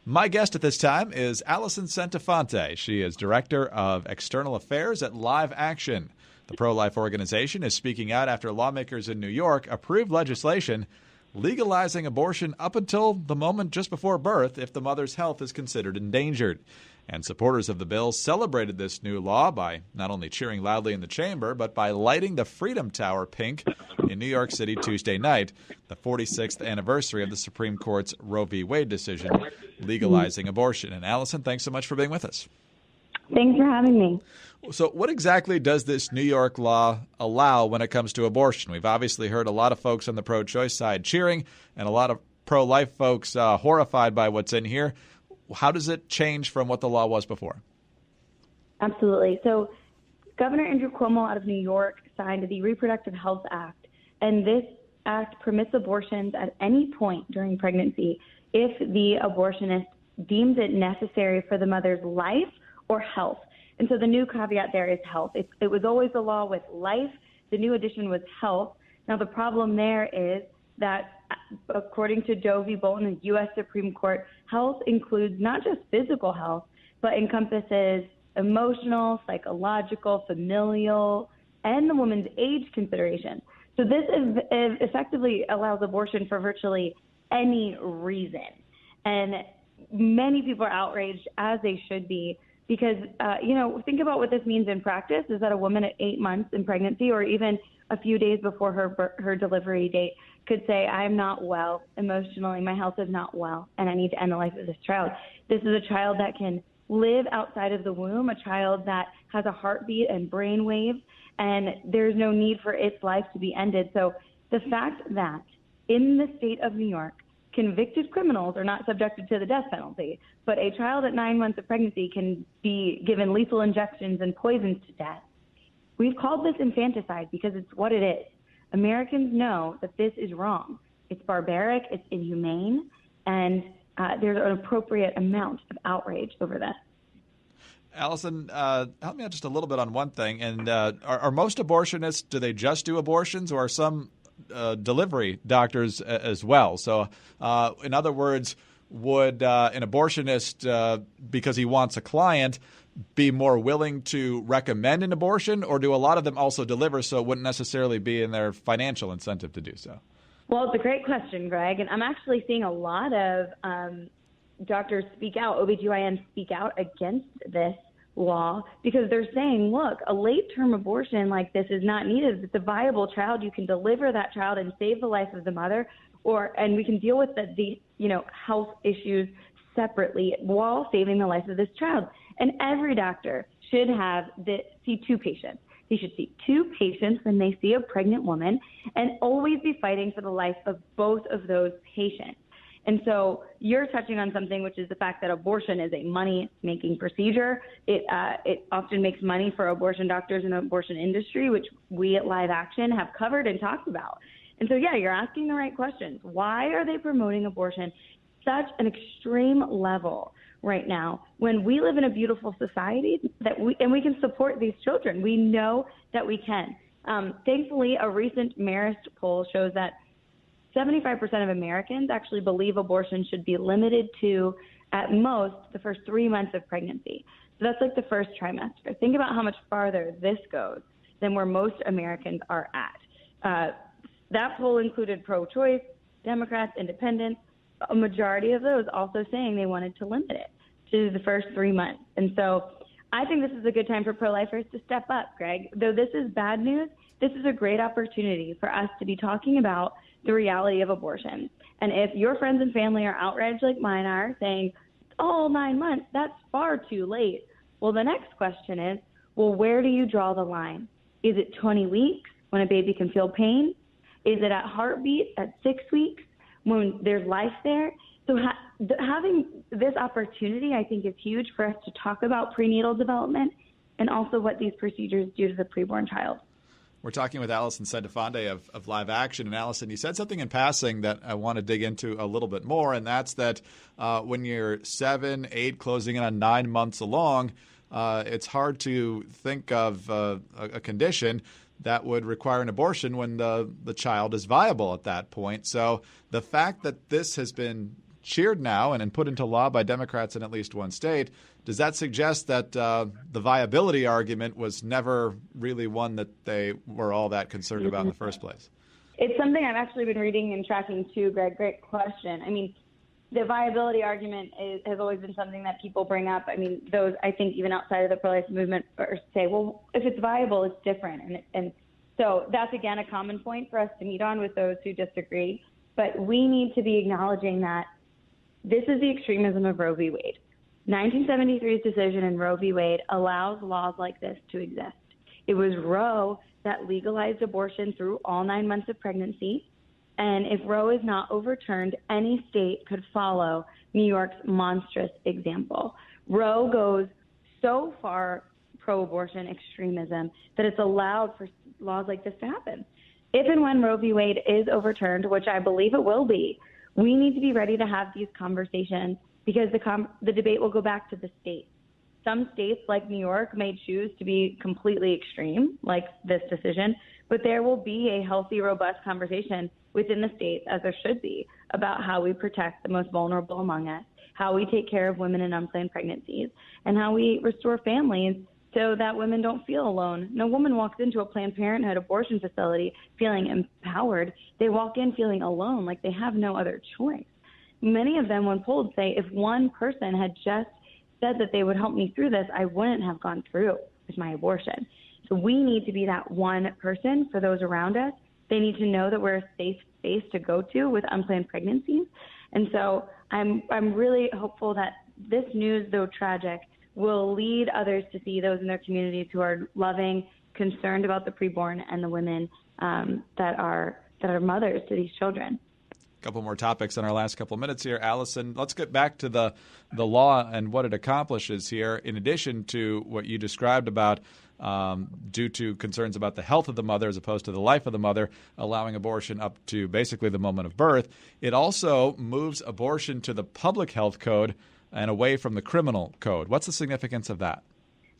My guest at this time is Alison Centofante. She is Director of External Affairs at Live Action. The pro-life organization is speaking out after lawmakers in New York approved legislation legalizing abortion up until the moment just before birth if the mother's health is considered endangered. And supporters of the bill celebrated this new law by not only cheering loudly in the chamber, but by lighting the Freedom Tower pink in New York City Tuesday night, the 46th anniversary of the Supreme Court's Roe v. Wade decision legalizing abortion. And Alison, thanks so much for being with us. Thanks for having me. So what exactly does this New York law allow when it comes to abortion? We've obviously heard a lot of folks on the pro-choice side cheering and a lot of pro-life folks horrified by what's in here. How does it change from what the law was before? Absolutely. So Governor Andrew Cuomo out of New York signed the Reproductive Health Act, and this act permits abortions at any point during pregnancy if the abortionist deems it necessary for the mother's life or health. And so the new caveat there is health. It was always the law with life. The new addition was health. Now, the problem there is that according to Doe v. Bolton, the U.S. Supreme Court, health includes not just physical health, but encompasses emotional, psychological, familial, and the woman's age consideration. So this effectively allows abortion for virtually any reason. And many people are outraged, as they should be, because, think about what this means in practice is that a woman at 8 months in pregnancy or even a few days before her delivery date could say, I'm not well emotionally, my health is not well, and I need to end the life of this child. This is a child that can live outside of the womb, a child that has a heartbeat and brain waves, and there's no need for its life to be ended. So the fact that in the state of New York, convicted criminals are not subjected to the death penalty, but a child at 9 months of pregnancy can be given lethal injections and poisoned to death. We've called this infanticide because it's what it is. Americans know that this is wrong. It's barbaric, it's inhumane, and there's an appropriate amount of outrage over this. Alison, help me out just a little bit on one thing. And are most abortionists, do they just do abortions, or are some delivery doctors as well? So, in other words, would an abortionist, because he wants a client, be more willing to recommend an abortion, or do a lot of them also deliver, so it wouldn't necessarily be in their financial incentive to do so? Well, it's a great question, Greg, and I'm actually seeing a lot of doctors speak out, OBGYNs speak out against this law because they're saying, look, a late-term abortion like this is not needed. If it's a viable child, you can deliver that child and save the life of the mother, and we can deal with the health issues separately while saving the life of this child. And every doctor should see two patients. They should see two patients when they see a pregnant woman and always be fighting for the life of both of those patients. And so you're touching on something, which is the fact that abortion is a money-making procedure. It often makes money for abortion doctors in the abortion industry, which we at Live Action have covered and talked about. And so, yeah, you're asking the right questions. Why are they promoting abortion such an extreme level right now when we live in a beautiful society and we can support these children? We know that we can. Thankfully, a recent Marist poll shows that 75% of Americans actually believe abortion should be limited to, at most, the first 3 months of pregnancy. So that's like the first trimester. Think about how much farther this goes than where most Americans are at. That poll included pro-choice, Democrats, independents, a majority of those also saying they wanted to limit it to the first 3 months. And so I think this is a good time for pro-lifers to step up, Greg. Though this is bad news, this is a great opportunity for us to be talking about the reality of abortion. And if your friends and family are outraged like mine are, saying, 9 months, that's far too late. Well, the next question is, where do you draw the line? Is it 20 weeks when a baby can feel pain? Is it at heartbeat at 6 weeks when there's life there? So having this opportunity, I think, is huge for us to talk about prenatal development and also what these procedures do to the preborn child. We're talking with Alison Centofante of Live Action. And Alison, you said something in passing that I want to dig into a little bit more, and that's that when you're 7, 8, closing in on 9 months along, it's hard to think of a condition that would require an abortion when the child is viable at that point. So the fact that this has been cheered now and put into law by Democrats in at least one state. Does that suggest that the viability argument was never really one that they were all that concerned about in the first place? It's something I've actually been reading and tracking too, Greg. Great question. I mean, the viability argument has always been something that people bring up. I mean, those, I think, even outside of the pro-life movement say, well, if it's viable, it's different. And so that's, again, a common point for us to meet on with those who disagree. But we need to be acknowledging that this is the extremism of Roe v. Wade. 1973's decision in Roe v. Wade allows laws like this to exist. It was Roe that legalized abortion through all 9 months of pregnancy. And if Roe is not overturned, any state could follow New York's monstrous example. Roe goes so far pro-abortion extremism that it's allowed for laws like this to happen. If and when Roe v. Wade is overturned, which I believe it will be, we need to be ready to have these conversations because the debate will go back to the states. Some states, like New York, may choose to be completely extreme, like this decision, but there will be a healthy, robust conversation within the states, as there should be, about how we protect the most vulnerable among us, how we take care of women in unplanned pregnancies, and how we restore families so that women don't feel alone. No woman walks into a Planned Parenthood abortion facility feeling empowered. They walk in feeling alone, like they have no other choice. Many of them, when polled, say, if one person had just said that they would help me through this, I wouldn't have gone through with my abortion. So we need to be that one person for those around us. They need to know that we're a safe space to go to with unplanned pregnancies. And so I'm really hopeful that this news, though tragic, will lead others to see those in their communities who are loving, concerned about the preborn and the women that are mothers to these children. A couple more topics in our last couple of minutes here. Alison, let's get back to the law and what it accomplishes here, in addition to what you described about due to concerns about the health of the mother as opposed to the life of the mother, allowing abortion up to basically the moment of birth. It also moves abortion to the public health code and away from the criminal code. What's the significance of that?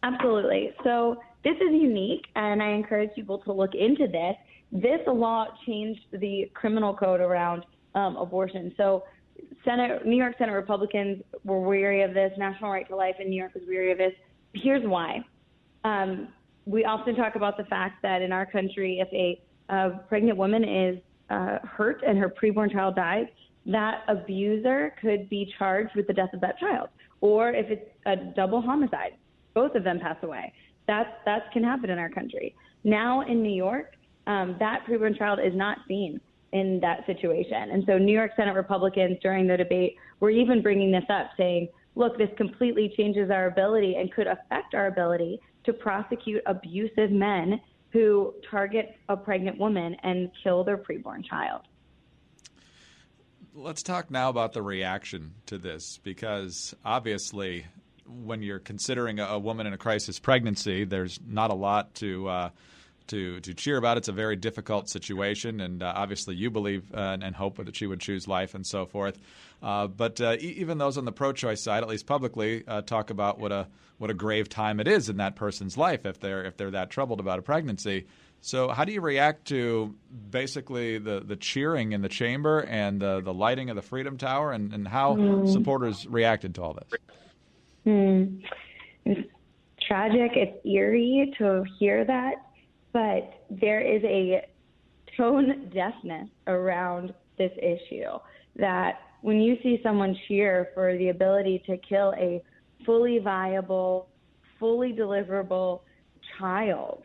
Absolutely. So this is unique, and I encourage people to look into this. This law changed the criminal code around abortion. So New York Senate Republicans were weary of this. National Right to Life in New York was weary of this. Here's why. We often talk about the fact that in our country, if a pregnant woman is hurt and her preborn child dies, that abuser could be charged with the death of that child. Or if it's a double homicide, both of them pass away. That can happen in our country. Now in New York, that preborn child is not seen in that situation. And so New York Senate Republicans during the debate were even bringing this up, saying, look, this completely changes our ability and could affect our ability to prosecute abusive men who target a pregnant woman and kill their preborn child. Let's talk now about the reaction to this, because obviously when you're considering a woman in a crisis pregnancy, there's not a lot to cheer about. It's a very difficult situation, and obviously you believe and hope that she would choose life and so forth. But even those on the pro-choice side, at least publicly, talk about what a grave time it is in that person's life if they're that troubled about a pregnancy. So how do you react to basically the cheering in the chamber and the lighting of the Freedom Tower, and how supporters reacted to all this? It's tragic. It's eerie to hear that. But there is a tone deafness around this issue that when you see someone cheer for the ability to kill a fully viable, fully deliverable child,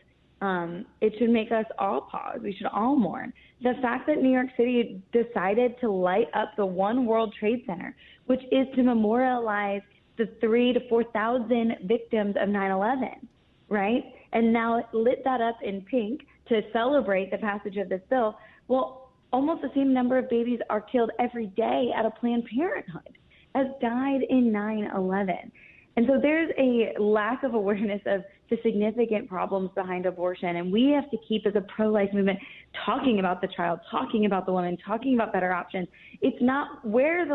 it should make us all pause. We should all mourn. The fact that New York City decided to light up the One World Trade Center, which is to memorialize the 3,000 to 4,000 victims of 9/11, right? And now lit that up in pink to celebrate the passage of this bill. Well, almost the same number of babies are killed every day at a Planned Parenthood as died in 9/11. And so there's a lack of awareness of the significant problems behind abortion. And we have to keep, as a pro-life movement, talking about the child, talking about the woman, talking about better options. It's not where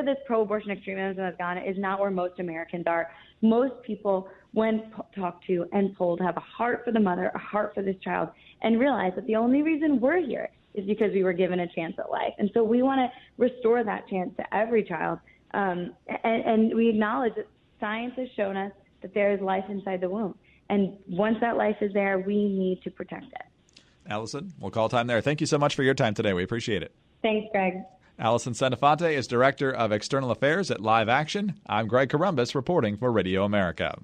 this pro-abortion extremism has gone is not where most Americans are. Most people, when talked to and polled, have a heart for the mother, a heart for this child, and realize that the only reason we're here is because we were given a chance at life. And so we want to restore that chance to every child. And we acknowledge that science has shown us that there is life inside the womb. And once that life is there, we need to protect it. Alison, we'll call time there. Thank you so much for your time today. We appreciate it. Thanks, Greg. Alison Centofante is Director of External Affairs at Live Action. I'm Greg Columbus reporting for Radio America.